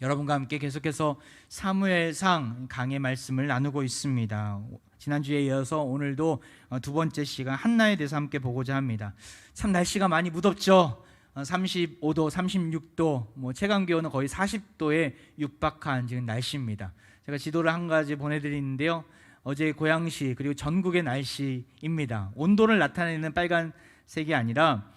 여러분과 함께 계속해서 사무엘상 강의 말씀을 나누고 있습니다. 지난주에 이어서 오늘도 두 번째 시간 한나에 대해서 함께 보고자 합니다. 참 날씨가 많이 무덥죠. 35도, 36도, 체감기온은 거의 40도에 육박한 지금 날씨입니다. 제가 지도를 한 가지 보내드리는데요. 어제 고양시 그리고 전국의 날씨입니다. 온도를 나타내는 빨간색이 아니라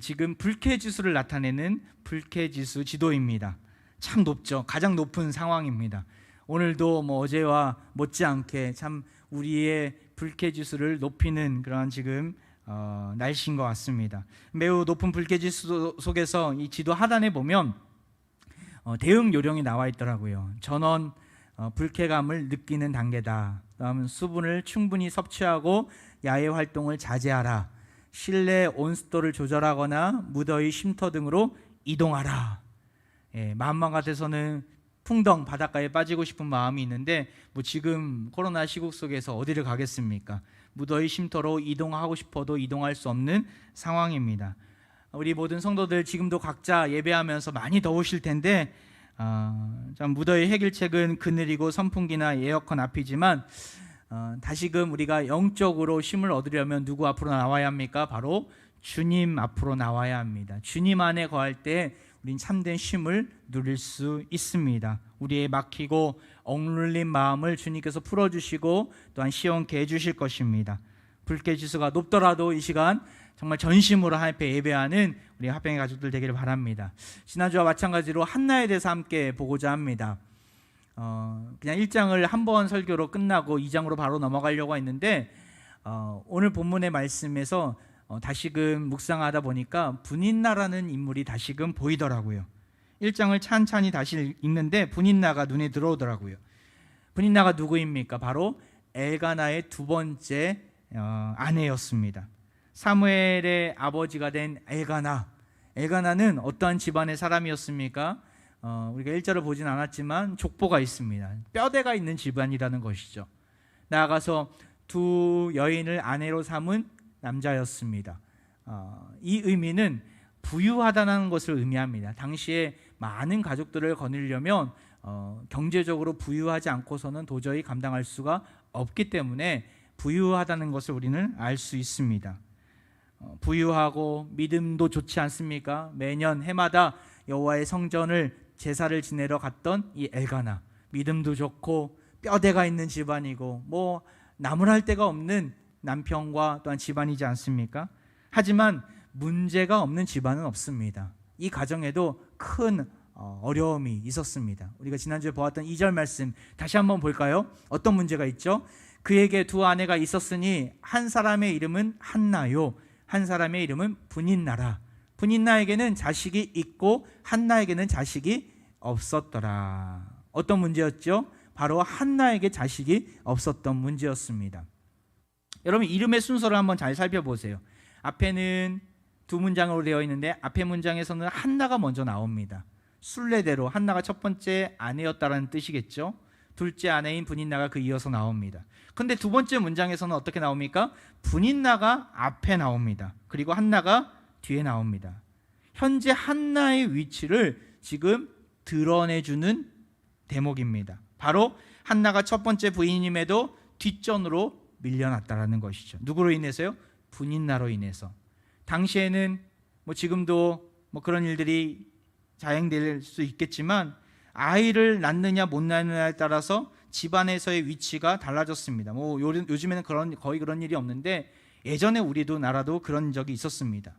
지금 불쾌지수를 나타내는 불쾌지수 지도입니다. 참 높죠. 가장 높은 상황입니다. 오늘도 어제와 못지않게 참 우리의 불쾌지수를 높이는 그러한 지금 날씨인 것 같습니다. 매우 높은 불쾌지수 속에서 이 지도 하단에 보면 대응 요령이 나와 있더라고요. 전원 불쾌감을 느끼는 단계다. 다음은 수분을 충분히 섭취하고 야외 활동을 자제하라. 실내 온습도를 조절하거나 무더위 쉼터 등으로 이동하라. 마음만 같아서는 풍덩 바닷가에 빠지고 싶은 마음이 있는데 지금 코로나 시국 속에서 어디를 가겠습니까? 무더위 쉼터로 이동하고 싶어도 이동할 수 없는 상황입니다. 우리 모든 성도들 지금도 각자 예배하면서 많이 더우실 텐데 참 무더위 해결책은 그늘이고 선풍기나 에어컨 앞이지만 다시금 우리가 영적으로 쉼을 얻으려면 누구 앞으로 나와야 합니까? 바로 주님 앞으로 나와야 합니다. 주님 안에 거할 때 우린 참된 쉼을 누릴 수 있습니다. 우리의 막히고 억눌린 마음을 주님께서 풀어주시고 또한 시원케 해주실 것입니다. 불쾌지수가 높더라도 이 시간 정말 전심으로 하나님 앞에 예배하는 우리 화평의 가족들 되기를 바랍니다. 지난주와 마찬가지로 한나에 대해서 함께 보고자 합니다. 그냥 1장을 한 번 설교로 끝나고 2장으로 바로 넘어가려고 했는데 오늘 본문의 말씀에서 다시금 묵상하다 보니까 분인나라는 인물이 다시금 보이더라고요. 1장을 찬찬히 다시 읽는데 분인나가 눈에 들어오더라고요. 분인나가 누구입니까? 바로 엘가나의 두 번째 아내였습니다. 사무엘의 아버지가 된 엘가나는 어떠한 집안의 사람이었습니까? 우리가 일절을 보진 않았지만 족보가 있습니다. 뼈대가 있는 집안이라는 것이죠. 나아가서 두 여인을 아내로 삼은 남자였습니다. 이 의미는 부유하다는 것을 의미합니다. 당시에 많은 가족들을 거느리려면 경제적으로 부유하지 않고서는 도저히 감당할 수가 없기 때문에 부유하다는 것을 우리는 알 수 있습니다. 부유하고 믿음도 좋지 않습니까? 매년 해마다 여호와의 성전을 제사를 지내러 갔던 이 엘가나, 믿음도 좋고 뼈대가 있는 집안이고 나무랄 데가 없는 남편과 또한 집안이지 않습니까? 하지만 문제가 없는 집안은 없습니다. 이 가정에도 큰 어려움이 있었습니다. 우리가 지난주에 보았던 2절 말씀 다시 한번 볼까요? 어떤 문제가 있죠? 그에게 두 아내가 있었으니 한 사람의 이름은 한나요, 한 사람의 이름은 분인나라. 분인나에게는 자식이 있고 한나에게는 자식이 없었더라. 어떤 문제였죠? 바로 한나에게 자식이 없었던 문제였습니다. 여러분, 이름의 순서를 한번 잘 살펴보세요. 앞에는 두 문장으로 되어 있는데 앞에 문장에서는 한나가 먼저 나옵니다. 순례대로 한나가 첫 번째 아내였다라는 뜻이겠죠. 둘째 아내인 분인나가 그 이어서 나옵니다. 그런데 두 번째 문장에서는 어떻게 나옵니까? 분인나가 앞에 나옵니다. 그리고 한나가 뒤에 나옵니다. 현재 한나의 위치를 지금 드러내주는 대목입니다. 바로 한나가 첫 번째 부인임에도 뒷전으로 밀려났다라는 것이죠. 누구로 인해서요? 분인나로 인해서. 당시에는 지금도 그런 일들이 자행될 수 있겠지만 아이를 낳느냐 못 낳느냐에 따라서 집안에서의 위치가 달라졌습니다. 요즘에는 거의 그런 일이 없는데 예전에 우리도 나라도 그런 적이 있었습니다.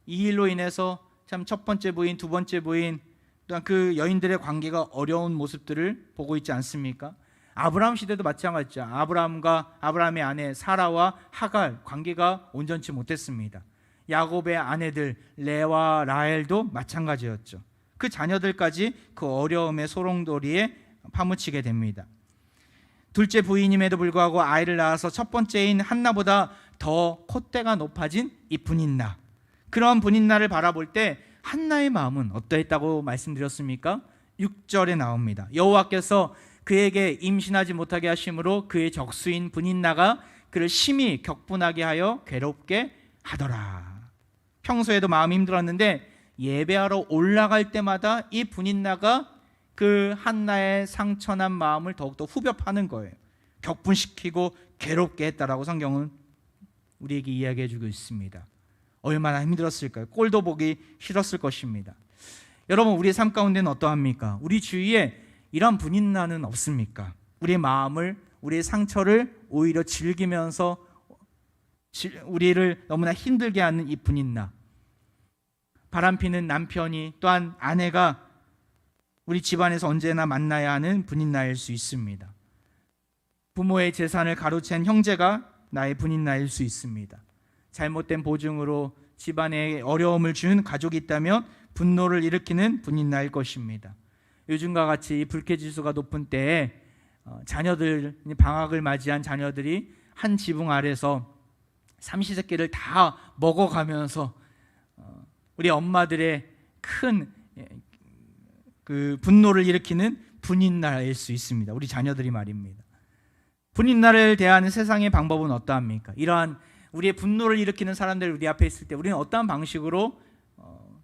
이 일로 인해서 참 첫 번째 부인, 두 번째 부인 또한 그 여인들의 관계가 어려운 모습들을 보고 있지 않습니까? 아브라함 시대도 마찬가지죠. 아브라함의 아내 사라와 하갈 관계가 온전치 못했습니다. 야곱의 아내들 레와 라헬도 마찬가지였죠. 그 자녀들까지 그 어려움의 소롱돌이에 파묻히게 됩니다. 둘째 부인임에도 불구하고 아이를 낳아서 첫 번째인 한나보다 더 콧대가 높아진 이 분인나, 그런 분인나를 바라볼 때 한나의 마음은 어떠했다고 말씀드렸습니까? 6절에 나옵니다. 여호와께서 그에게 임신하지 못하게 하심으로 그의 적수인 분인나가 그를 심히 격분하게 하여 괴롭게 하더라. 평소에도 마음이 힘들었는데 예배하러 올라갈 때마다 이 분인나가 그 한나의 상처난 마음을 더욱더 후벼 파는 거예요. 격분시키고 괴롭게 했다라고 성경은 우리에게 이야기해 주고 있습니다. 얼마나 힘들었을까요? 꼴도 보기 싫었을 것입니다. 여러분, 우리의 삶 가운데는 어떠합니까? 우리 주위에 이런 분인나는 없습니까? 우리의 마음을, 우리의 상처를 오히려 즐기면서 우리를 너무나 힘들게 하는 이 분인나. 바람피는 남편이, 또한 아내가 우리 집안에서 언제나 만나야 하는 분인나일 수 있습니다. 부모의 재산을 가로챈 형제가 나의 분인나일 수 있습니다. 잘못된 보증으로 집안에 어려움을 준 가족이 있다면 분노를 일으키는 분인나일 것입니다. 요즘과 같이 불쾌지수가 높은 때에 자녀들, 방학을 맞이한 자녀들이 한 지붕 아래서 삼시세끼를 다 먹어가면서 우리 엄마들의 큰 그 분노를 일으키는 분인나일 수 있습니다. 우리 자녀들이 말입니다. 분인나를 대하는 세상의 방법은 어떠합니까? 이러한 우리의 분노를 일으키는 사람들 우리 앞에 있을 때 우리는 어떠한 방식으로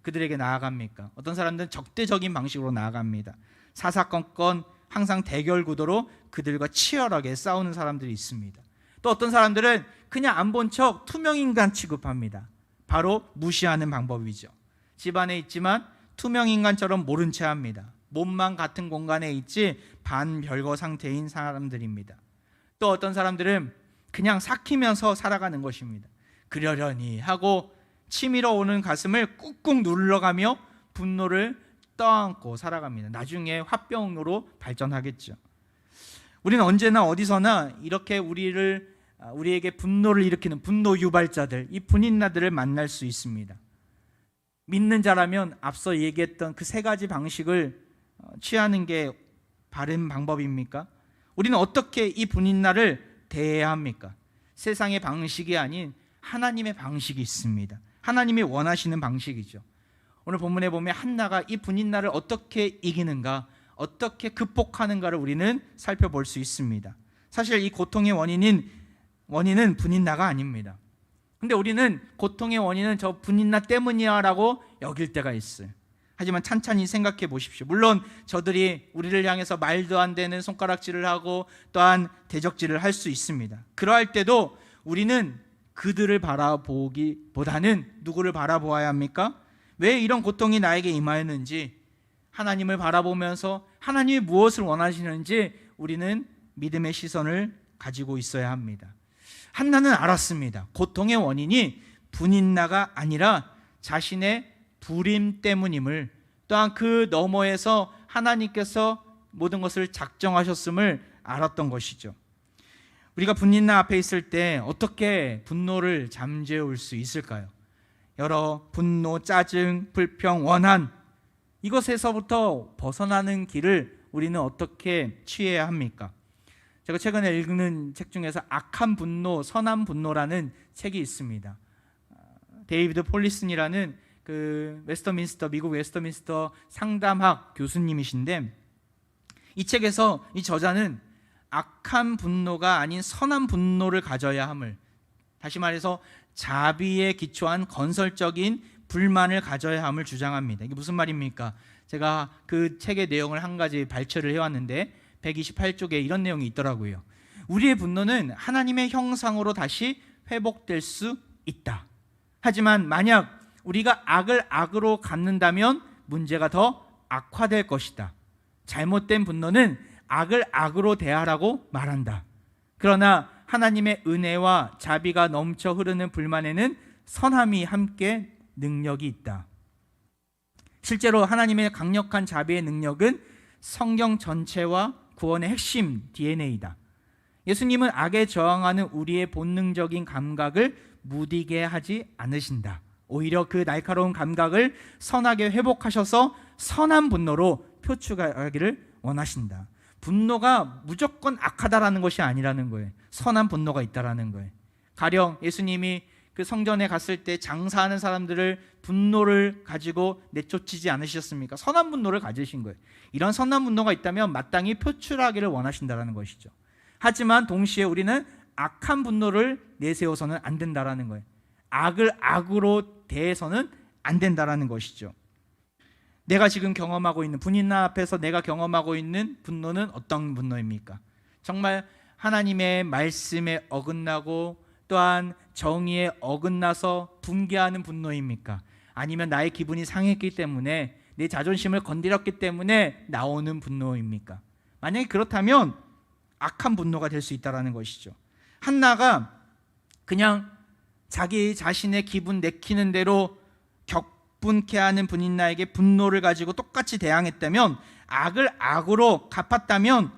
그들에게 나아갑니까? 어떤 사람들은 적대적인 방식으로 나아갑니다. 사사건건 항상 대결 구도로 그들과 치열하게 싸우는 사람들이 있습니다. 또 어떤 사람들은 그냥 안 본 척 투명인간 취급합니다. 바로 무시하는 방법이죠. 집안에 있지만 투명인간처럼 모른 채 합니다. 몸만 같은 공간에 있지 반별거 상태인 사람들입니다. 또 어떤 사람들은 그냥 삭히면서 살아가는 것입니다. 그러려니 하고 치밀어 오는 가슴을 꾹꾹 눌러가며 분노를 떠안고 살아갑니다. 나중에 화병으로 발전하겠죠. 우리는 언제나 어디서나 이렇게 우리에게 분노를 일으키는 분노 유발자들, 이 분인나들을 만날 수 있습니다. 믿는 자라면 앞서 얘기했던 그 세 가지 방식을 취하는 게 바른 방법입니까? 우리는 어떻게 이 분인나를 대해야 합니까? 세상의 방식이 아닌 하나님의 방식이 있습니다. 하나님이 원하시는 방식이죠. 오늘 본문에 보면 한나가 이 분인나를 어떻게 이기는가, 어떻게 극복하는가를 우리는 살펴볼 수 있습니다. 사실 이 고통의 원인은 분인나가 아닙니다. 근데 우리는 고통의 원인은 저 분인나 때문이야 라고 여길 때가 있어요. 하지만 찬찬히 생각해 보십시오. 물론 저들이 우리를 향해서 말도 안 되는 손가락질을 하고 또한 대적질을 할 수 있습니다. 그러할 때도 우리는 그들을 바라보기보다는 누구를 바라보아야 합니까? 왜 이런 고통이 나에게 임하였는지 하나님을 바라보면서 하나님이 무엇을 원하시는지 우리는 믿음의 시선을 가지고 있어야 합니다. 한나는 알았습니다. 고통의 원인이 분인나가 아니라 자신의 불임 때문임을, 또한 그 너머에서 하나님께서 모든 것을 작정하셨음을 알았던 것이죠. 우리가 분인나 앞에 있을 때 어떻게 분노를 잠재울 수 있을까요? 여러 분노, 짜증, 불평, 원한, 이것에서부터 벗어나는 길을 우리는 어떻게 취해야 합니까? 제가 최근에 읽는 책 중에서 악한 분노, 선한 분노라는 책이 있습니다. 데이비드 폴리슨이라는 미국 웨스터민스터 상담학 교수님이신데, 이 책에서 이 저자는 악한 분노가 아닌 선한 분노를 가져야 함을, 다시 말해서 자비에 기초한 건설적인 불만을 가져야 함을 주장합니다. 이게 무슨 말입니까? 제가 그 책의 내용을 한 가지 발췌를 해왔는데 128쪽에 이런 내용이 있더라고요. 우리의 분노는 하나님의 형상으로 다시 회복될 수 있다. 하지만 만약 우리가 악을 악으로 갚는다면 문제가 더 악화될 것이다. 잘못된 분노는 악을 악으로 대하라고 말한다. 그러나 하나님의 은혜와 자비가 넘쳐 흐르는 불만에는 선함이 함께 능력이 있다. 실제로 하나님의 강력한 자비의 능력은 성경 전체와 구원의 핵심 DNA이다. 예수님은 악에 저항하는 우리의 본능적인 감각을 무디게 하지 않으신다. 오히려 그 날카로운 감각을 선하게 회복하셔서 선한 분노로 표출하기를 원하신다. 분노가 무조건 악하다라는 것이 아니라는 거예요. 선한 분노가 있다라는 거예요. 가령 예수님이 그 성전에 갔을 때 장사하는 사람들을 분노를 가지고 내쫓지 않으셨습니까? 선한 분노를 가지신 거예요. 이런 선한 분노가 있다면 마땅히 표출하기를 원하신다라는 것이죠. 하지만 동시에 우리는 악한 분노를 내세워서는 안 된다라는 거예요. 악을 악으로 대해서는 안 된다라는 것이죠. 내가 지금 경험하고 있는 분인나 앞에서 내가 경험하고 있는 분노는 어떤 분노입니까? 정말 하나님의 말씀에 어긋나고 또한 정의에 어긋나서 분개하는 분노입니까? 아니면 나의 기분이 상했기 때문에 내 자존심을 건드렸기 때문에 나오는 분노입니까? 만약에 그렇다면 악한 분노가 될 수 있다는 것이죠. 한나가 그냥 자기 자신의 기분 내키는 대로 격분케 하는 분인나에게 분노를 가지고 똑같이 대항했다면, 악을 악으로 갚았다면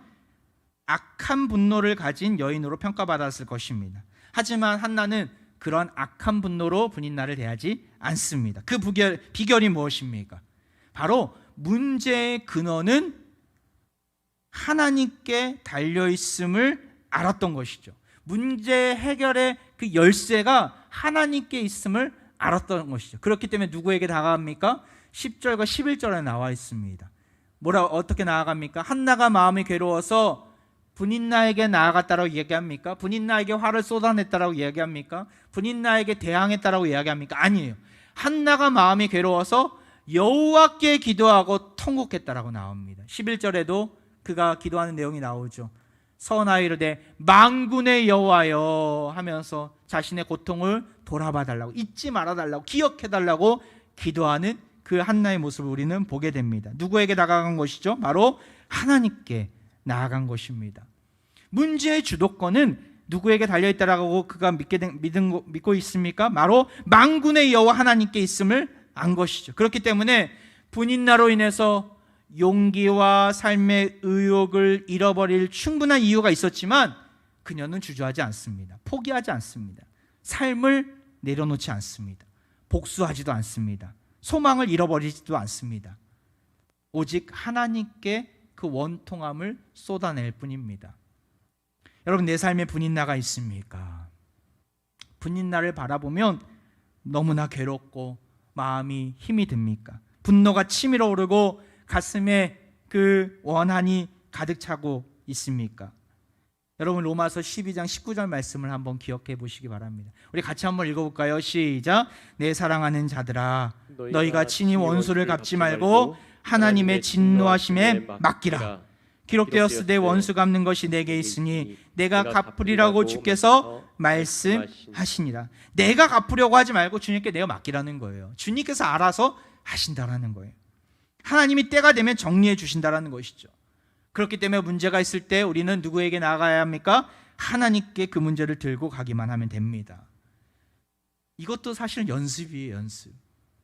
악한 분노를 가진 여인으로 평가받았을 것입니다. 하지만 한나는 그런 악한 분노로 분인나를 대하지 않습니다. 그 비결이 무엇입니까? 바로 문제의 근원은 하나님께 달려있음을 알았던 것이죠. 문제 해결의 그 열쇠가 하나님께 있음을 알았던 것이죠. 그렇기 때문에 누구에게 다가갑니까? 10절과 11절에 나와 있습니다. 어떻게 나아갑니까? 한나가 마음이 괴로워서 분인나에게 나아갔다라고 이야기합니까? 분인나에게 화를 쏟아냈다라고 이야기합니까? 분인나에게 대항했다라고 이야기합니까? 아니에요. 한나가 마음이 괴로워서 여호와께 기도하고 통곡했다라고 나옵니다. 11절에도 그가 기도하는 내용이 나오죠. 서원하여 이르되 만군의 여호와여 하면서 자신의 고통을 돌아봐 달라고, 잊지 말아 달라고, 기억해 달라고 기도하는 그 한나의 모습을 우리는 보게 됩니다. 누구에게 나아간 것이죠? 바로 하나님께 나아간 것입니다. 문제의 주도권은 누구에게 달려있다라고 그가 믿고 있습니까? 바로 만군의 여호와 하나님께 있음을 안 것이죠. 그렇기 때문에 분인나로 인해서 용기와 삶의 의욕을 잃어버릴 충분한 이유가 있었지만 그녀는 주저하지 않습니다. 포기하지 않습니다. 삶을 내려놓지 않습니다. 복수하지도 않습니다. 소망을 잃어버리지도 않습니다. 오직 하나님께 그 원통함을 쏟아낼 뿐입니다. 여러분, 내 삶에 분인나가 있습니까? 분인나를 바라보면 너무나 괴롭고 마음이 힘이 듭니까? 분노가 치밀어 오르고 가슴에 그 원한이 가득 차고 있습니까? 여러분, 로마서 12장 19절 말씀을 한번 기억해 보시기 바랍니다. 우리 같이 한번 읽어볼까요? 시작. 내 사랑하는 자들아, 너희가 친히 원수를 갚지 말고 하나님의 진노하심에 맡기라. 기록되었으되 원수 갚는 것이 내게 있으니 내가 갚으리라고 주께서 말씀하시니라. 내가 갚으려고 하지 말고 주님께 내가 맡기라는 거예요. 주님께서 알아서 하신다라는 거예요. 하나님이 때가 되면 정리해 주신다라는 것이죠. 그렇기 때문에 문제가 있을 때 우리는 누구에게 나아가야 합니까? 하나님께 그 문제를 들고 가기만 하면 됩니다. 이것도 사실 연습이에요, 연습.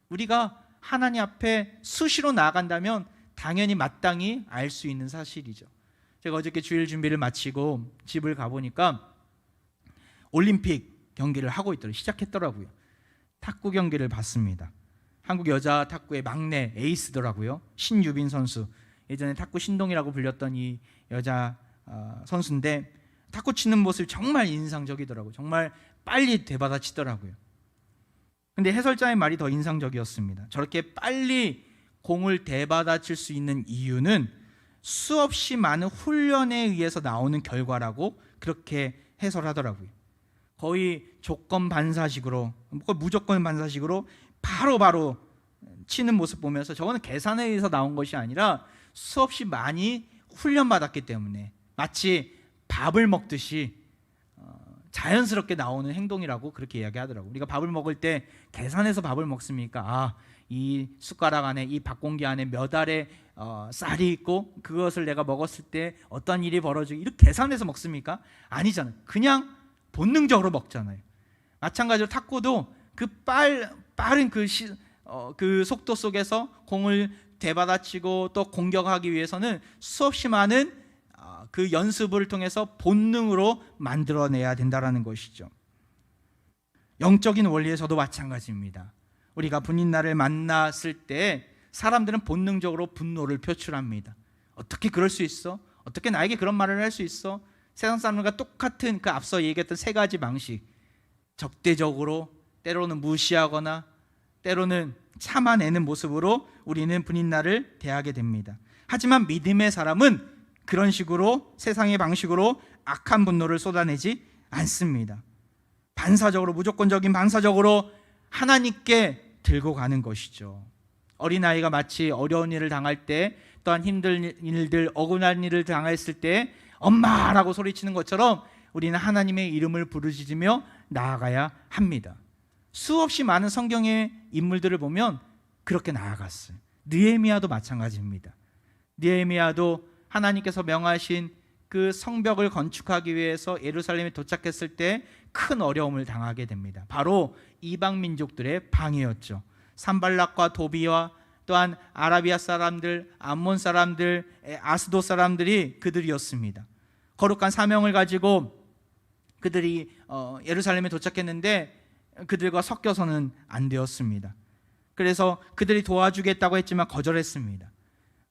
우리가 하나님 앞에 수시로 나아간다면 당연히 마땅히 알 수 있는 사실이죠. 제가 어저께 주일 준비를 마치고 집을 가보니까 올림픽 경기를 하고 있더라고요. 시작했더라고요. 탁구 경기를 봤습니다. 한국 여자 탁구의 막내 에이스더라고요. 신유빈 선수. 예전에 탁구 신동이라고 불렸던 이 여자 선수인데 탁구 치는 모습이 정말 인상적이더라고요. 정말 빨리 되받아치더라고요. 근데 해설자의 말이 더 인상적이었습니다. 저렇게 빨리 공을 되받아칠 수 있는 이유는 수없이 많은 훈련에 의해서 나오는 결과라고 그렇게 해설하더라고요. 거의 조건 반사식으로, 무조건 반사식으로 바로 치는 모습 보면서 저거는 계산에 의해서 나온 것이 아니라 수없이 많이 훈련받았기 때문에 마치 밥을 먹듯이 자연스럽게 나오는 행동이라고 그렇게 이야기하더라고요. 우리가 밥을 먹을 때 계산해서 밥을 먹습니까? 이 숟가락 안에, 이 밥공기 안에 몇 알의 쌀이 있고 그것을 내가 먹었을 때 어떤 일이 벌어지고 이렇게 계산해서 먹습니까? 아니잖아요. 그냥 본능적으로 먹잖아요. 마찬가지로 탁구도 그 빠른 그 속도 속에서 공을 되받아치고 또 공격하기 위해서는 수없이 많은 그 연습을 통해서 본능으로 만들어내야 된다는 것이죠. 영적인 원리에서도 마찬가지입니다. 우리가 분인나를 만났을 때 사람들은 본능적으로 분노를 표출합니다. 어떻게 그럴 수 있어? 어떻게 나에게 그런 말을 할 수 있어? 세상 사람들과 똑같은 그 앞서 얘기했던 세 가지 방식, 적대적으로, 때로는 무시하거나 때로는 참아내는 모습으로 우리는 분인나를 대하게 됩니다. 하지만 믿음의 사람은 그런 식으로 세상의 방식으로 악한 분노를 쏟아내지 않습니다. 반사적으로, 무조건적인 반사적으로 하나님께 들고 가는 것이죠. 어린아이가 마치 어려운 일을 당할 때, 또한 힘든 일들, 억울한 일을 당했을 때 엄마라고 소리치는 것처럼 우리는 하나님의 이름을 부르짖으며 나아가야 합니다. 수없이 많은 성경의 인물들을 보면 그렇게 나아갔어요. 느헤미야도 마찬가지입니다. 느헤미야도 하나님께서 명하신 그 성벽을 건축하기 위해서 예루살렘에 도착했을 때 큰 어려움을 당하게 됩니다. 바로 이방 민족들의 방해였죠. 산발락과 도비와 또한 아라비아 사람들, 암몬 사람들, 아스도 사람들이 그들이었습니다. 거룩한 사명을 가지고 그들이 예루살렘에 도착했는데 그들과 섞여서는 안 되었습니다. 그래서 그들이 도와주겠다고 했지만 거절했습니다.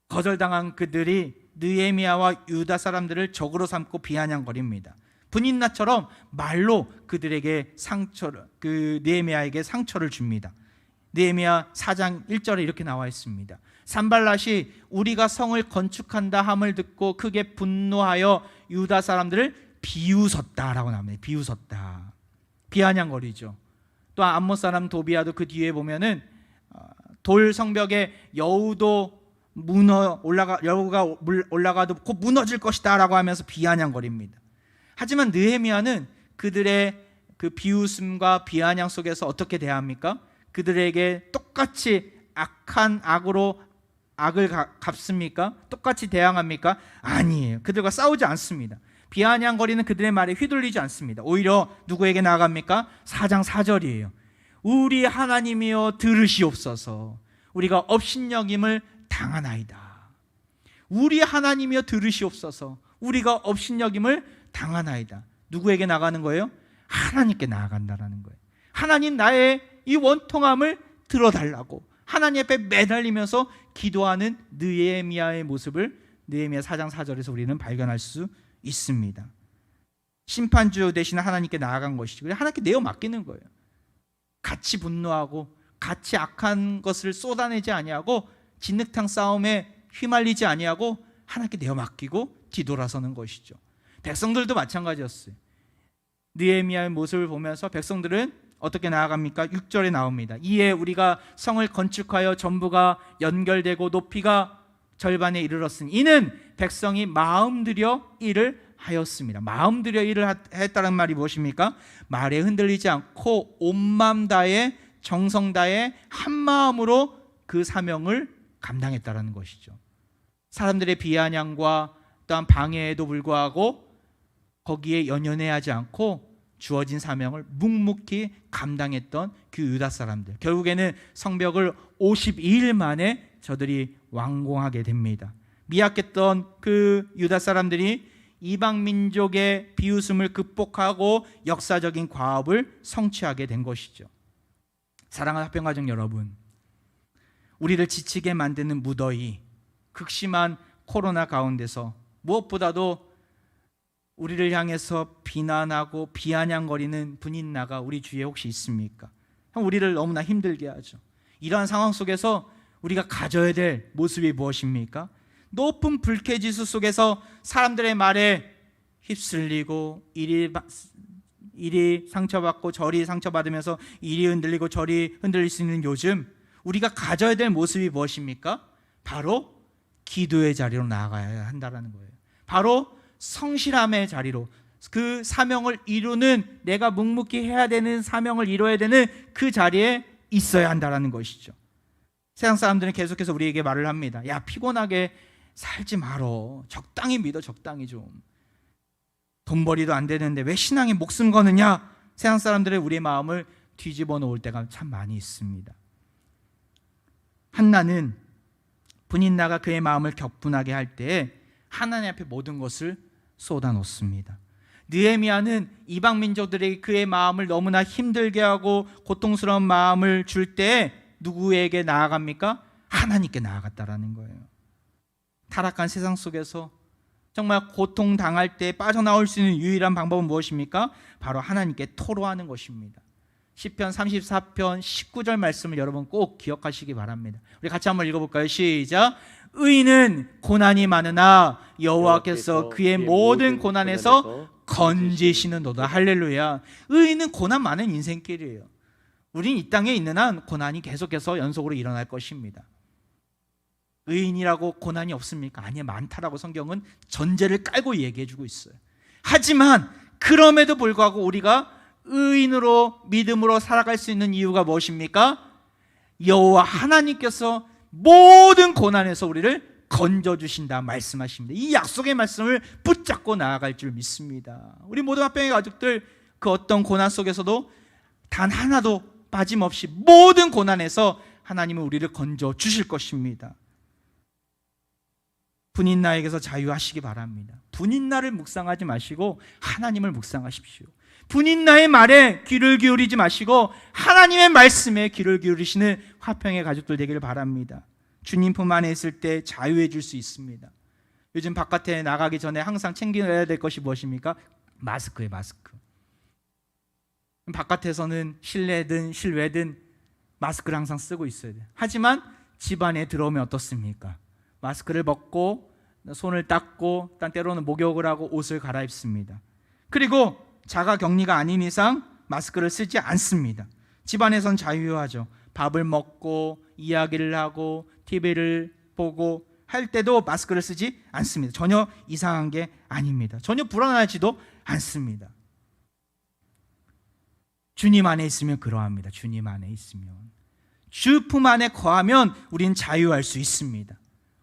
거절당한 그들이 느헤미야와 유다 사람들을 적으로 삼고 비아냥거립니다. 분인나처럼 말로 그들에게 느헤미야에게 상처를 줍니다. 느헤미야 4장 1절에 이렇게 나와 있습니다. 산발랏이 우리가 성을 건축한다 함을 듣고 크게 분노하여 유다 사람들을 비웃었다라고 나옵니다. 비웃었다. 비아냥거리죠. 또 암몬 사람 도비야도 그 뒤에 보면은 돌 성벽에 여우가 올라가도 곧 무너질 것이다라고 하면서 비아냥거립니다. 하지만 느헤미야는 그들의 그 비웃음과 비아냥 속에서 어떻게 대합니까? 그들에게 똑같이 악한 악으로 악을 갚습니까? 똑같이 대항합니까? 아니에요. 그들과 싸우지 않습니다. 비아냥거리는 그들의 말에 휘둘리지 않습니다. 오히려 누구에게 나아갑니까? 4장 4절이에요. 우리 하나님이여 들으시옵소서. 우리가 업신여김을 당하나이다. 우리 하나님이여 들으시옵소서. 우리가 업신여김을 당하나이다. 누구에게 나가는 거예요? 하나님께 나아간다라는 거예요. 하나님, 나의 이 원통함을 들어달라고 하나님 앞에 매달리면서 기도하는 느헤미야의 모습을 느헤미야 4장 4절에서 우리는 발견할 수 있습니다. 심판주 대신 하나님께 나아간 것이죠. 하나님께 내어 맡기는 거예요. 같이 분노하고 같이 악한 것을 쏟아내지 아니하고 진흙탕 싸움에 휘말리지 아니하고 하나님께 내어 맡기고 뒤돌아서는 것이죠. 백성들도 마찬가지였어요. 느헤미야의 모습을 보면서 백성들은 어떻게 나아갑니까? 6절에 나옵니다. 이에 우리가 성을 건축하여 전부가 연결되고 높이가 절반에 이르렀으니 이는 백성이 마음들여 일을 하였습니다. 마음들여 일을 했다는 말이 무엇입니까? 말에 흔들리지 않고 온 마음 다해 정성 다해 한 마음으로 그 사명을 감당했다는 것이죠. 사람들의 비아냥과 또한 방해에도 불구하고 거기에 연연해하지 않고 주어진 사명을 묵묵히 감당했던 그 유다 사람들, 결국에는 성벽을 52일 만에 저들이 완공하게 됩니다. 미약했던 그 유다 사람들이 이방 민족의 비웃음을 극복하고 역사적인 과업을 성취하게 된 것이죠. 사랑하는 합병가족 여러분, 우리를 지치게 만드는 무더위, 극심한 코로나 가운데서 무엇보다도 우리를 향해서 비난하고 비아냥거리는 분인나가 우리 주위에 혹시 있습니까? 우리를 너무나 힘들게 하죠. 이러한 상황 속에서 우리가 가져야 될 모습이 무엇입니까? 높은 불쾌지수 속에서 사람들의 말에 휩쓸리고 이리 상처받고 저리 상처받으면서 이리 흔들리고 저리 흔들릴 수 있는 요즘, 우리가 가져야 될 모습이 무엇입니까? 바로 기도의 자리로 나아가야 한다는 거예요. 바로 성실함의 자리로, 그 사명을 이루는, 내가 묵묵히 해야 되는 사명을 이루어야 되는 그 자리에 있어야 한다는 것이죠. 세상 사람들은 계속해서 우리에게 말을 합니다. 야, 피곤하게 살지 말어. 적당히 믿어. 적당히 좀. 돈벌이도 안 되는데 왜 신앙에 목숨 거느냐? 세상 사람들의 우리의 마음을 뒤집어 놓을 때가 참 많이 있습니다. 한나는 분인나가 그의 마음을 격분하게 할 때에 하나님 앞에 모든 것을 쏟아놓습니다. 느헤미야는 이방 민족들에게 그의 마음을 너무나 힘들게 하고 고통스러운 마음을 줄 때 누구에게 나아갑니까? 하나님께 나아갔다라는 거예요. 타락한 세상 속에서 정말 고통당할 때 빠져나올 수 있는 유일한 방법은 무엇입니까? 바로 하나님께 토로하는 것입니다. 시편 34편 19절 말씀을 여러분 꼭 기억하시기 바랍니다. 우리 같이 한번 읽어볼까요? 시작. 의인은 고난이 많으나 여호와께서 그의 모든 고난에서 건지시는도다. 할렐루야. 의인은 고난 많은 인생길이에요. 우린 이 땅에 있는 한 고난이 계속해서 연속으로 일어날 것입니다. 의인이라고 고난이 없습니까? 아니요, 많다라고 성경은 전제를 깔고 얘기해 주고 있어요. 하지만 그럼에도 불구하고 우리가 의인으로 믿음으로 살아갈 수 있는 이유가 무엇입니까? 여호와 하나님께서 모든 고난에서 우리를 건져주신다 말씀하십니다. 이 약속의 말씀을 붙잡고 나아갈 줄 믿습니다. 우리 모든 화평의 가족들, 그 어떤 고난 속에서도 단 하나도 빠짐없이 모든 고난에서 하나님은 우리를 건져 주실 것입니다. 분인나에게서 자유하시기 바랍니다. 분인나를 묵상하지 마시고 하나님을 묵상하십시오. 분인나의 말에 귀를 기울이지 마시고 하나님의 말씀에 귀를 기울이시는 화평의 가족들 되기를 바랍니다. 주님 품 안에 있을 때 자유해질 수 있습니다. 요즘 바깥에 나가기 전에 항상 챙겨야 될 것이 무엇입니까? 마스크예요, 마스크. 바깥에서는 실내든 실외든 마스크를 항상 쓰고 있어야 돼요. 하지만 집 안에 들어오면 어떻습니까? 마스크를 벗고 손을 닦고 때로는 목욕을 하고 옷을 갈아입습니다. 그리고 자가 격리가 아닌 이상 마스크를 쓰지 않습니다. 집안에선 자유하죠. 밥을 먹고 이야기를 하고 TV를 보고 할 때도 마스크를 쓰지 않습니다. 전혀 이상한 게 아닙니다. 전혀 불안하지도 않습니다. 주님 안에 있으면 그러합니다. 주님 안에 있으면, 주 품 안에 거하면 우린 자유할 수 있습니다.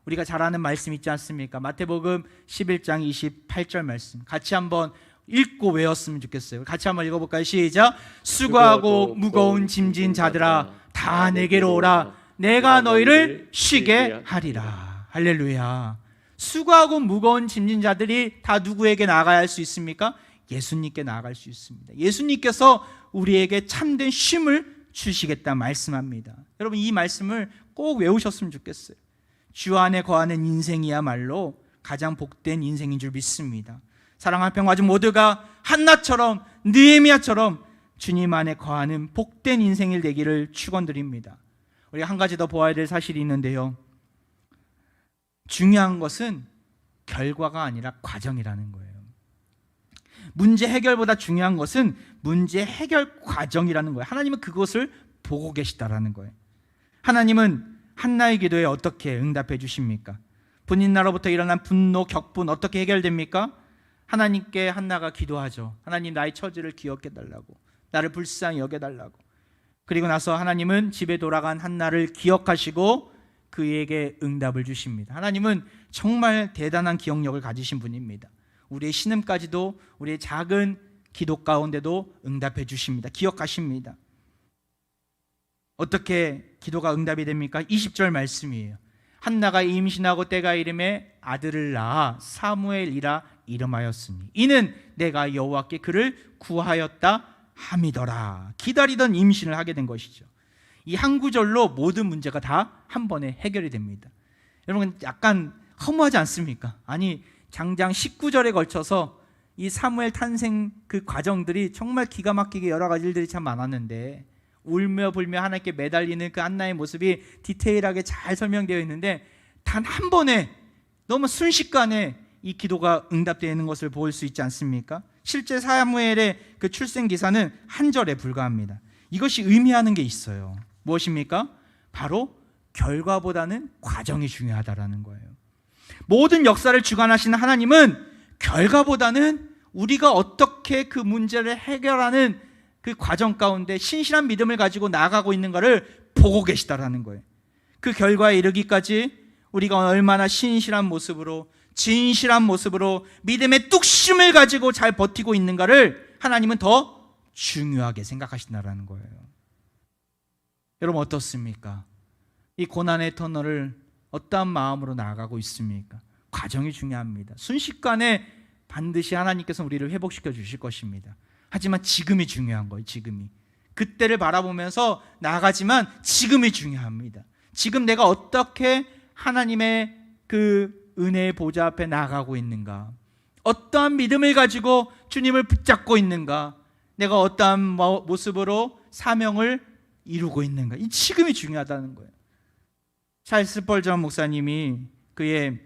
우리가 잘 아는 말씀 있지 않습니까? 마태복음 11장 28절 말씀 같이 한번 읽고 외웠으면 좋겠어요. 같이 한번 읽어볼까요? 시작. 수고하고 무거운 짐진 자들아 다 내게로 오라. 내가 너희를 쉬게 하리라. 할렐루야. 수고하고 무거운 짐진 자들이 다 누구에게 나아가야 할 수 있습니까? 예수님께 나아갈 수 있습니다. 예수님께서 우리에게 참된 쉼을 주시겠다 말씀합니다. 여러분, 이 말씀을 꼭 외우셨으면 좋겠어요. 주 안에 거하는 인생이야말로 가장 복된 인생인 줄 믿습니다. 사랑하는 평화중 모두가 한나처럼 느헤미야처럼 주님 안에 거하는 복된 인생이 되기를 축원드립니다. 우리가 한 가지 더 보아야 될 사실이 있는데요, 중요한 것은 결과가 아니라 과정이라는 거예요. 문제 해결보다 중요한 것은 문제 해결 과정이라는 거예요. 하나님은 그것을 보고 계시다라는 거예요. 하나님은 한나의 기도에 어떻게 응답해 주십니까? 분인나로부터 일어난 분노, 격분 어떻게 해결됩니까? 하나님께 한나가 기도하죠. 하나님, 나의 처지를 기억해 달라고, 나를 불쌍히 여겨 달라고. 그리고 나서 하나님은 집에 돌아간 한나를 기억하시고 그에게 응답을 주십니다. 하나님은 정말 대단한 기억력을 가지신 분입니다. 우리의 신음까지도, 우리의 작은 기도 가운데도 응답해 주십니다. 기억하십니다. 어떻게 기도가 응답이 됩니까? 20절 말씀이에요. 한나가 임신하고 때가 이름에 아들을 낳아 사무엘이라 이름하였으니 이는 내가 여호와께 그를 구하였다 함이더라. 기다리던 임신을 하게 된 것이죠. 이 한 구절로 모든 문제가 다 한 번에 해결이 됩니다. 여러분, 약간 허무하지 않습니까? 아니, 장장 19절에 걸쳐서 이 사무엘 탄생 그 과정들이 정말 기가 막히게 여러 가지 일들이 참 많았는데, 울며 불며 하나님께 매달리는 그 한나의 모습이 디테일하게 잘 설명되어 있는데, 단 한 번에 너무 순식간에 이 기도가 응답되는 것을 볼 수 있지 않습니까? 실제 사무엘의 그 출생 기사는 한 절에 불과합니다. 이것이 의미하는 게 있어요. 무엇입니까? 바로 결과보다는 과정이 중요하다라는 거예요. 모든 역사를 주관하시는 하나님은 결과보다는 우리가 어떻게 그 문제를 해결하는 그 과정 가운데 신실한 믿음을 가지고 나아가고 있는가를 보고 계시다라는 거예요. 그 결과에 이르기까지 우리가 얼마나 신실한 모습으로, 진실한 모습으로 믿음의 뚝심을 가지고 잘 버티고 있는가를 하나님은 더 중요하게 생각하신다라는 거예요. 여러분, 어떻습니까? 이 고난의 터널을 어떠한 마음으로 나아가고 있습니까? 과정이 중요합니다. 순식간에 반드시 하나님께서 우리를 회복시켜 주실 것입니다. 하지만 지금이 중요한 거예요. 지금이. 그때를 바라보면서 나아가지만 지금이 중요합니다. 지금 내가 어떻게 하나님의 그 은혜의 보좌 앞에 나아가고 있는가, 어떠한 믿음을 가지고 주님을 붙잡고 있는가, 내가 어떠한 모습으로 사명을 이루고 있는가, 이 지금이 중요하다는 거예요. 찰스 스펄전 목사님이 그의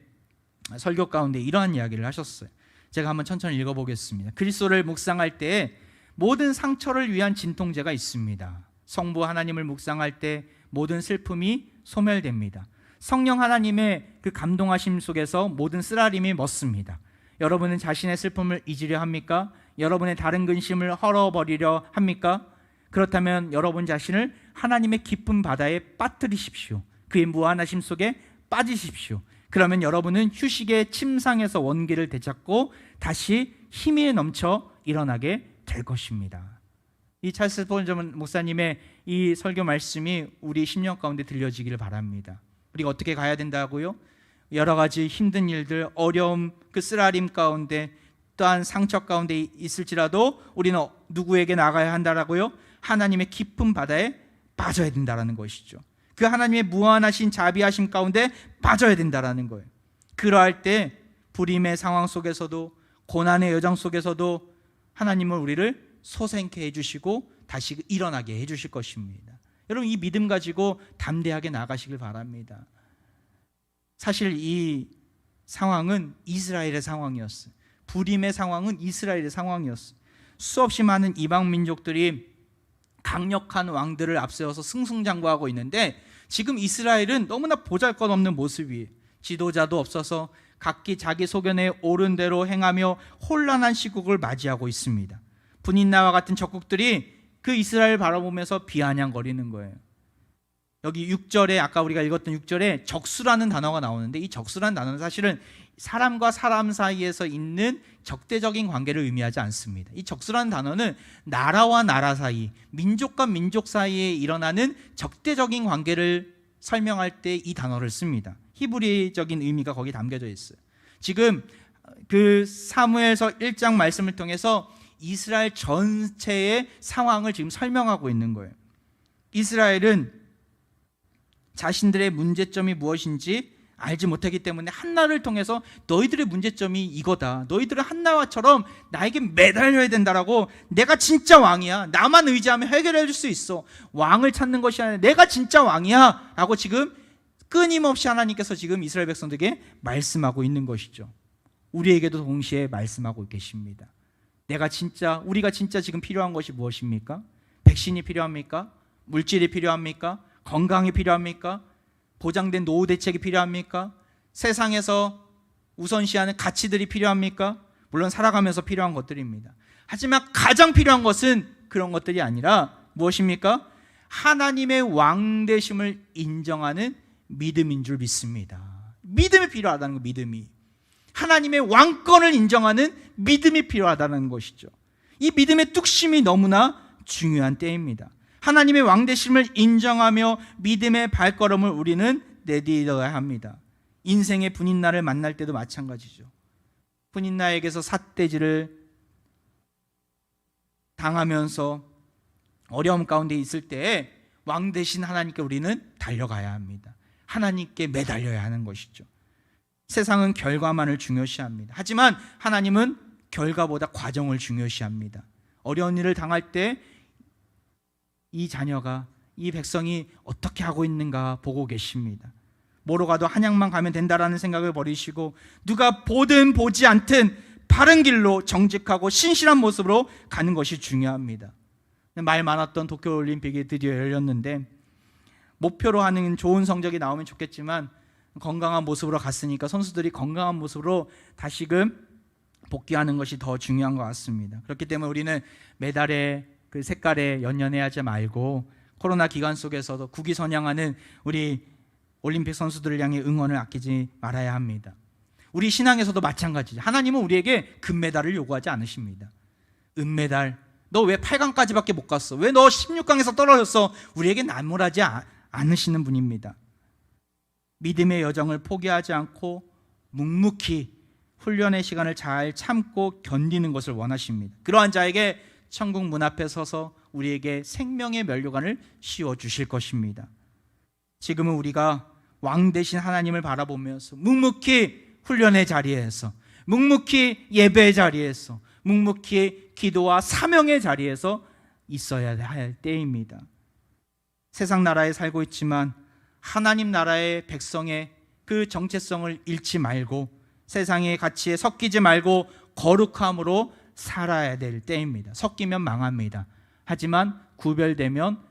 설교 가운데 이러한 이야기를 하셨어요. 제가 한번 천천히 읽어보겠습니다. 그리스도를 묵상할 때 모든 상처를 위한 진통제가 있습니다. 성부 하나님을 묵상할 때 모든 슬픔이 소멸됩니다. 성령 하나님의 그 감동하심 속에서 모든 쓰라림이 멎습니다. 여러분은 자신의 슬픔을 잊으려 합니까? 여러분의 다른 근심을 헐어버리려 합니까? 그렇다면 여러분 자신을 하나님의 깊은 바다에 빠뜨리십시오. 그의 무한하심 속에 빠지십시오. 그러면 여러분은 휴식의 침상에서 원기를 되찾고 다시 힘이 넘쳐 일어나게 될 것입니다. 이 찰스 스펄전 목사님의 이 설교 말씀이 우리 심령 가운데 들려지기를 바랍니다. 우리가 어떻게 가야 된다고요? 여러 가지 힘든 일들, 어려움, 그 쓰라림 가운데, 또한 상처 가운데 있을지라도 우리는 누구에게 나가야 한다라고요? 하나님의 깊은 바다에 빠져야 된다라는 것이죠. 그 하나님의 무한하신 자비하심 가운데 빠져야 된다라는 거예요. 그러할 때 불임의 상황 속에서도, 고난의 여정 속에서도 하나님은 우리를 소생케 해주시고 다시 일어나게 해주실 것입니다. 여러분, 이 믿음 가지고 담대하게 나가시길 바랍니다. 사실 이 상황은 이스라엘의 상황이었어요. 불임의 상황은 이스라엘의 상황이었어요. 수없이 많은 이방 민족들이 강력한 왕들을 앞세워서 승승장구하고 있는데, 지금 이스라엘은 너무나 보잘것없는 모습이에요. 지도자도 없어서 각기 자기 소견에 옳은 대로 행하며 혼란한 시국을 맞이하고 있습니다. 분인나와 같은 적국들이 그 이스라엘을 바라보면서 비아냥거리는 거예요. 여기 6절에, 아까 우리가 읽었던 6절에 적수라는 단어가 나오는데, 이 적수라는 단어는 사실은 사람과 사람 사이에서 있는 적대적인 관계를 의미하지 않습니다. 이 적수라는 단어는 나라와 나라 사이, 민족과 민족 사이에 일어나는 적대적인 관계를 설명할 때 이 단어를 씁니다. 히브리적인 의미가 거기 담겨져 있어요. 지금 그 사무엘서 1장 말씀을 통해서 이스라엘 전체의 상황을 지금 설명하고 있는 거예요. 이스라엘은 자신들의 문제점이 무엇인지 알지 못하기 때문에 한나를 통해서 너희들의 문제점이 이거다, 너희들은 한나와처럼 나에게 매달려야 된다라고, 내가 진짜 왕이야, 나만 의지하면 해결해 줄 수 있어, 왕을 찾는 것이 아니라 내가 진짜 왕이야 라고 지금 끊임없이 하나님께서 지금 이스라엘 백성들에게 말씀하고 있는 것이죠. 우리에게도 동시에 말씀하고 계십니다. 우리가 진짜 지금 필요한 것이 무엇입니까? 백신이 필요합니까? 물질이 필요합니까? 건강이 필요합니까? 보장된 노후 대책이 필요합니까? 세상에서 우선시하는 가치들이 필요합니까? 물론 살아가면서 필요한 것들입니다. 하지만 가장 필요한 것은 그런 것들이 아니라 무엇입니까? 하나님의 왕 되심을 인정하는 믿음인 줄 믿습니다. 믿음이 필요하다는 거, 믿음이. 하나님의 왕권을 인정하는 믿음이 필요하다는 것이죠. 이 믿음의 뚝심이 너무나 중요한 때입니다. 하나님의 왕 되심을 인정하며 믿음의 발걸음을 우리는 내디뎌야 합니다. 인생의 분인나를 만날 때도 마찬가지죠. 분인나에게서 삿대질을 당하면서 어려움 가운데 있을 때 왕 되신 하나님께 우리는 달려가야 합니다. 하나님께 매달려야 하는 것이죠. 세상은 결과만을 중요시합니다. 하지만 하나님은 결과보다 과정을 중요시합니다. 어려운 일을 당할 때 이 자녀가, 이 백성이 어떻게 하고 있는가 보고 계십니다. 뭐로 가도 한양만 가면 된다라는 생각을 버리시고 누가 보든 보지 않든 바른 길로 정직하고 신실한 모습으로 가는 것이 중요합니다. 말 많았던 도쿄올림픽이 드디어 열렸는데, 목표로 하는 좋은 성적이 나오면 좋겠지만 건강한 모습으로 갔으니까 선수들이 건강한 모습으로 다시금 복귀하는 것이 더 중요한 것 같습니다. 그렇기 때문에 우리는 메달의 그 색깔에 연연해하지 말고 코로나 기간 속에서도 국위선양하는 우리 올림픽 선수들을 향해 응원을 아끼지 말아야 합니다. 우리 신앙에서도 마찬가지죠. 하나님은 우리에게 금메달을 요구하지 않으십니다. 은메달, 너 왜 8강까지밖에 못 갔어? 왜 너 16강에서 떨어졌어? 우리에게 나무라지 않으시는 분입니다. 믿음의 여정을 포기하지 않고 묵묵히 훈련의 시간을 잘 참고 견디는 것을 원하십니다. 그러한 자에게 천국 문 앞에 서서 우리에게 생명의 면류관을 씌워주실 것입니다. 지금은 우리가 왕 되신 하나님을 바라보면서 묵묵히 훈련의 자리에서, 묵묵히 예배의 자리에서, 묵묵히 기도와 사명의 자리에서 있어야 할 때입니다. 세상 나라에 살고 있지만 하나님 나라의 백성의 그 정체성을 잃지 말고 세상의 가치에 섞이지 말고 거룩함으로 살아야 될 때입니다. 섞이면 망합니다. 하지만 구별되면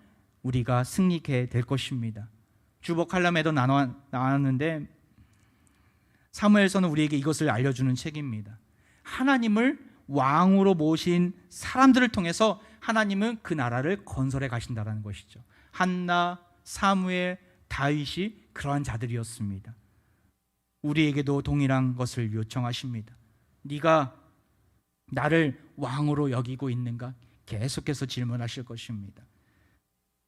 우리가 승리케 될 것입니다. 주보 칼럼에도 나왔는데 사무엘서는 우리에게 이것을 알려주는 책입니다. 하나님을 왕으로 모신 사람들을 통해서 하나님은 그 나라를 건설해 가신다는 것이죠. 한나, 사무엘, 다윗이 그러한 자들이었습니다. 우리에게도 동일한 것을 요청하십니다. 네가 나를 왕으로 여기고 있는가? 계속해서 질문하실 것입니다.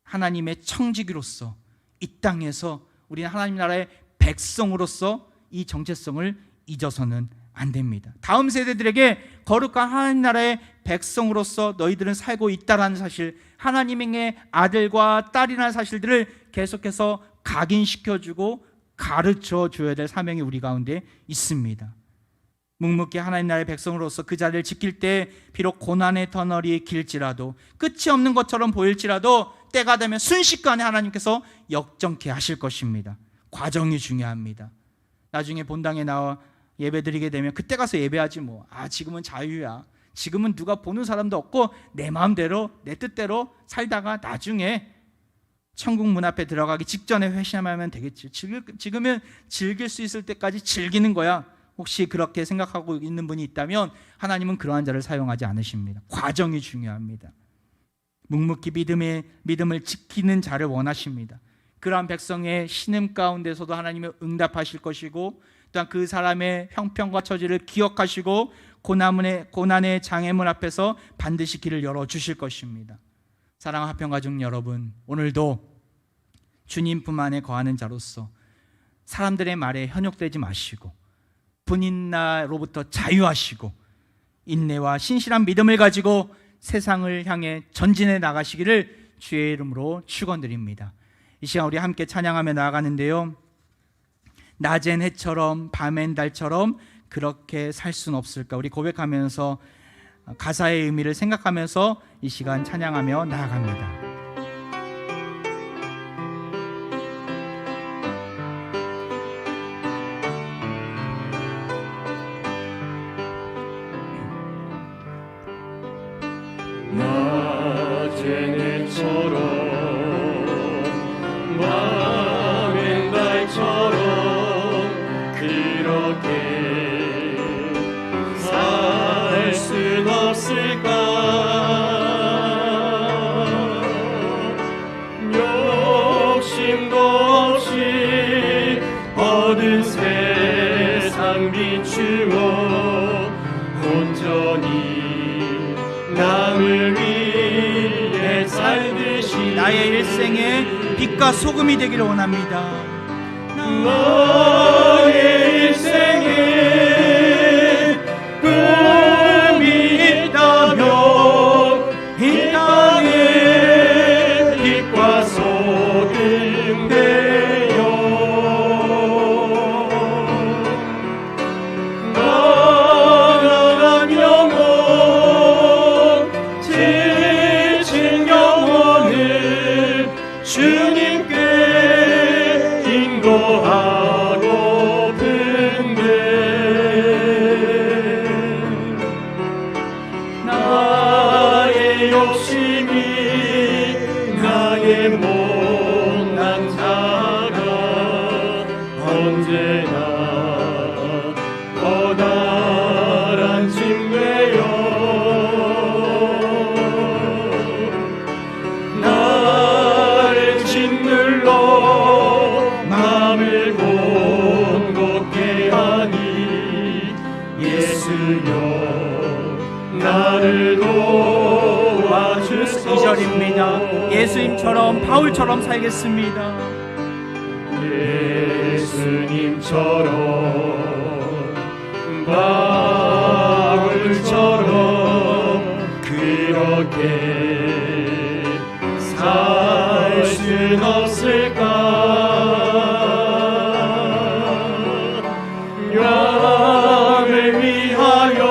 하나님의 청지기로서 이 땅에서 우리는 하나님 나라의 백성으로서 이 정체성을 잊어서는 안 됩니다. 다음 세대들에게 거룩한 하나님 나라의 백성으로서 너희들은 살고 있다라는 사실, 하나님의 아들과 딸이라는 사실들을 계속해서 각인시켜주고 가르쳐줘야 될 사명이 우리 가운데 있습니다. 묵묵히 하나님 나라의 백성으로서 그 자리를 지킬 때 비록 고난의 터널이 길지라도, 끝이 없는 것처럼 보일지라도 때가 되면 순식간에 하나님께서 역정케 하실 것입니다. 과정이 중요합니다. 나중에 본당에 나와 예배드리게 되면 그때 가서 예배하지 뭐. 지금은 자유야. 지금은 누가 보는 사람도 없고 내 마음대로 내 뜻대로 살다가 나중에 천국 문 앞에 들어가기 직전에 회심하면 되겠지. 지금은 즐길 수 있을 때까지 즐기는 거야. 혹시 그렇게 생각하고 있는 분이 있다면 하나님은 그러한 자를 사용하지 않으십니다. 과정이 중요합니다. 묵묵히 믿음을 지키는 자를 원하십니다. 그러한 백성의 신음 가운데서도 하나님은 응답하실 것이고, 또한 그 사람의 형편과 처지를 기억하시고 고난의 장애물 앞에서 반드시 길을 열어주실 것입니다. 사랑하는 화평가족 여러분, 오늘도 주님 품 안에 거하는 자로서 사람들의 말에 현혹되지 마시고 분인나로부터 자유하시고 인내와 신실한 믿음을 가지고 세상을 향해 전진해 나가시기를 주의 이름으로 축원드립니다. 이 시간 우리 함께 찬양하며 나아가는데요, 낮엔 해처럼 밤엔 달처럼 그렇게 살 수는 없을까? 우리 고백하면서 가사의 의미를 생각하면서 이 시간 찬양하며 나아갑니다. 낮엔 해처럼 밤엔 달처럼 그렇게 살 순 없을까? 욕심도 없이 얻은 세상 비추어 온전히 남을 위해 살듯이 나의 일생에 빛과 소금이 되기를 원합니다. 나의 일생에 꿈이 있다면 이 땅에 빛과 소금 되어 나아간 영혼 지친 영혼을 주님께 인도하고픈데 나의 욕심이 나의 못난 자가 언제나 커다란 짐되어 나를 짓눌러 마음을 곤곡해 하니 예수여 나를 도와주소서. 2절입니다. 예수님처럼 바울처럼 살겠습니다. 예수님처럼 바울처럼 그렇게 살 순 없을까? 영을 위하여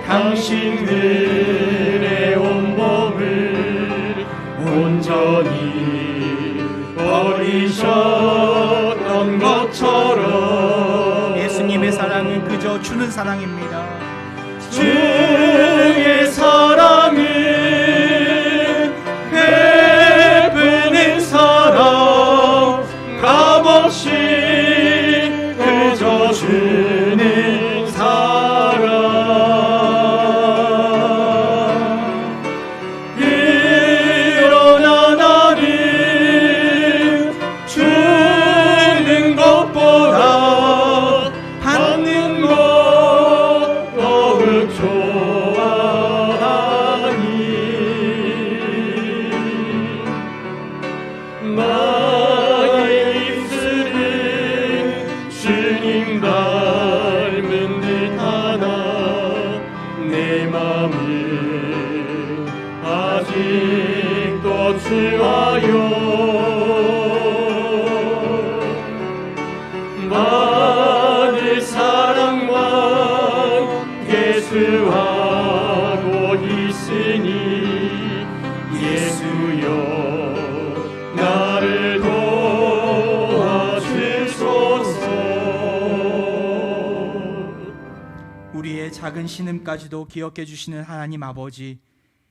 당신들의 온몸을 온전히 버리셨던 것처럼 예수님의 사랑은 그저 주는 사랑입니다. 주의 사랑은 베푸는 사랑 작은 신음까지도 기억해 주시는 하나님 아버지,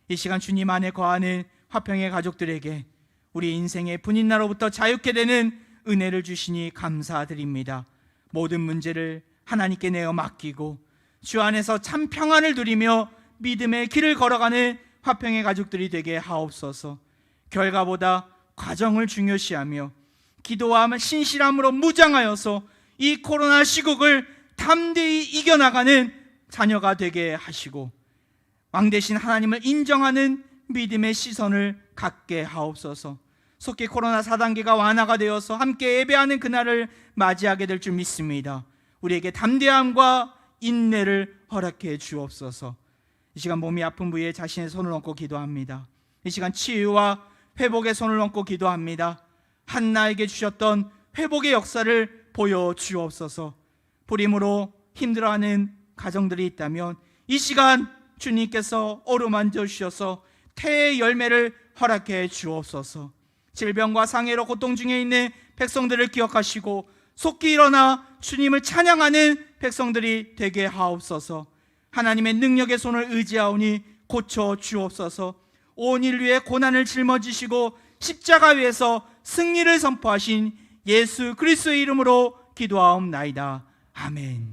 이 시간 주님 안에 거하는 화평의 가족들에게 우리 인생의 분인나로부터 자유케 되는 은혜를 주시니 감사드립니다. 모든 문제를 하나님께 내어 맡기고 주 안에서 참 평안을 누리며 믿음의 길을 걸어가는 화평의 가족들이 되게 하옵소서. 결과보다 과정을 중요시하며 기도와 신실함으로 무장하여서 이 코로나 시국을 담대히 이겨나가는 자녀가 되게 하시고 왕 대신 하나님을 인정하는 믿음의 시선을 갖게 하옵소서. 속히 코로나 4단계가 완화가 되어서 함께 예배하는 그날을 맞이하게 될 줄 믿습니다. 우리에게 담대함과 인내를 허락해 주옵소서. 이 시간 몸이 아픈 부위에 자신의 손을 얹고 기도합니다. 이 시간 치유와 회복의 손을 얹고 기도합니다. 한나에게 주셨던 회복의 역사를 보여주옵소서. 불임으로 힘들어하는 가정들이 있다면 이 시간 주님께서 어루만져 주셔서 태의 열매를 허락해 주옵소서. 질병과 상해로 고통 중에 있는 백성들을 기억하시고 속히 일어나 주님을 찬양하는 백성들이 되게 하옵소서. 하나님의 능력의 손을 의지하오니 고쳐 주옵소서. 온 인류의 고난을 짊어지시고 십자가 위에서 승리를 선포하신 예수 그리스도의 이름으로 기도하옵나이다. 아멘.